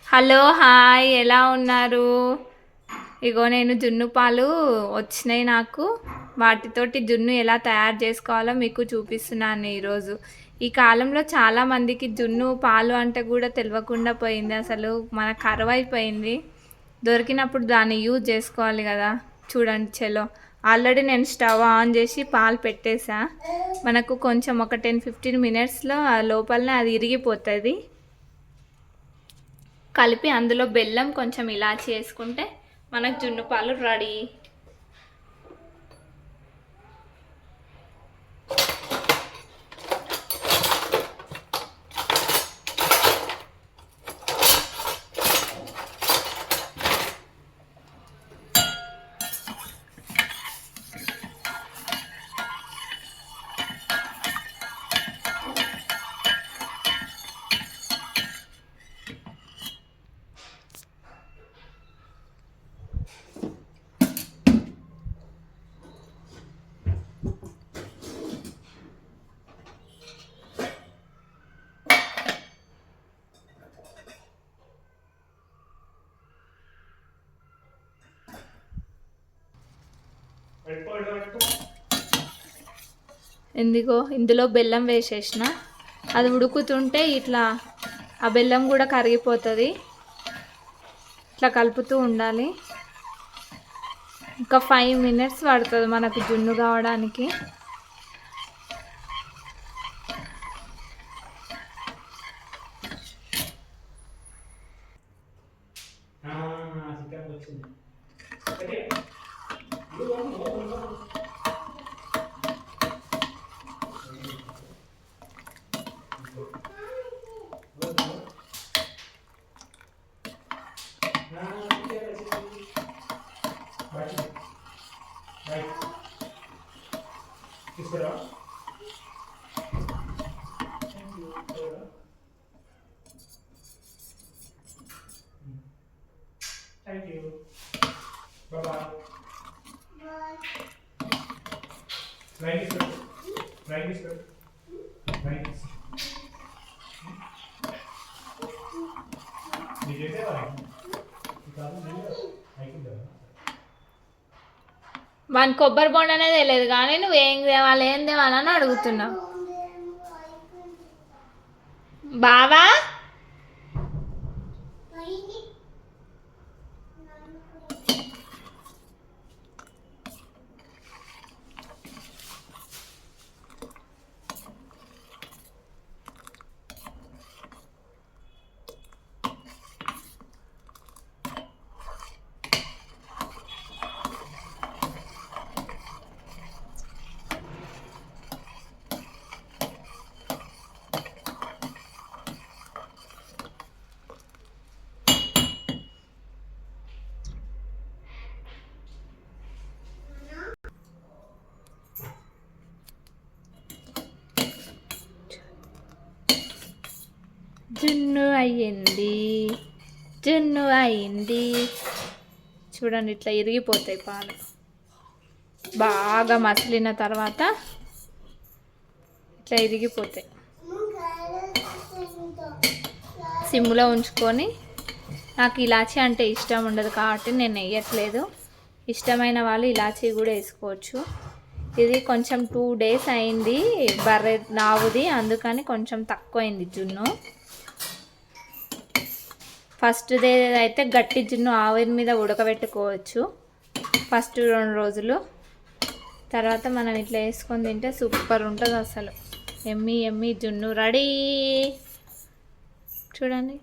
Hello hi, ఎలా ఉన్నారు? ఇగో నేను జున్ను పాలు వచ్చినాయి నాకు. వాటితోటి జున్ను ఎలా తయారు చేసుకోవాలో మీకు చూపిస్తున్నాను ఈరోజు. ఈ కాలంలో చాలామందికి జున్ను పాలు అంటే కూడా తెలియకుండా పోయింది. అసలు మన కరువైపోయింది. దొరికినప్పుడు దాన్ని యూజ్ చేసుకోవాలి కదా. చూడండి, చలో ఆల్రెడీ నేను స్టవ్ ఆన్ చేసి పాలు పెట్టేసా. మనకు కొంచెం ఒక 10-15 మినిట్స్లో లోపలనే అది ఇరిగిపోతుంది. కలిపి అందులో బెల్లం కొంచెం ఇలాచి వేసుకుంటే మనకు జున్ను పాలు రెడీ. ఎందుకో ఇందులో బెల్లం వేసేసిన, అది ఉడుకుతుంటే ఇట్లా ఆ బెల్లం కూడా కరిగిపోతుంది. ఇట్లా కలుపుతూ ఉండాలి. ఇంకా 5 మినిట్స్ పడుతుంది మనకు జున్ను కావడానికి. Thank you. Bye-bye. Like this, sir. Like this, sir. Like this. Did you say that? మన కొబ్బరి బొండ అనేది తెలియదు కానీ నువ్వు ఏం తేవాలని అడుగుతున్నావు. బావా జున్ను అయ్యింది, జున్ను అయింది. చూడండి, ఇట్లా ఇరిగిపోతాయి పాలు. బాగా మసిలిన తర్వాత ఇట్లా ఇరిగిపోతాయి. సిమ్లో ఉంచుకొని, నాకు ఇలాచీ అంటే ఇష్టం ఉండదు కాబట్టి నేను వేయట్లేదు. ఇష్టమైన వాళ్ళు ఇలాచీ కూడా వేసుకోవచ్చు. ఇది కొంచెం 2 డేస్ అయింది బర్రె నావుది, అందుకని కొంచెం తక్కువైంది జున్ను. ఫస్ట్ది అయితే గట్టి జున్ను ఆవిరి మీద ఉడకబెట్టుకోవచ్చు ఫస్ట్ 2 రోజులు. తర్వాత మనం ఇట్లా వేసుకొని తింటే సూపర్ ఉంటుంది అసలు. ఎమ్మి ఎమ్మి జున్ను రెడీ. చూడండి.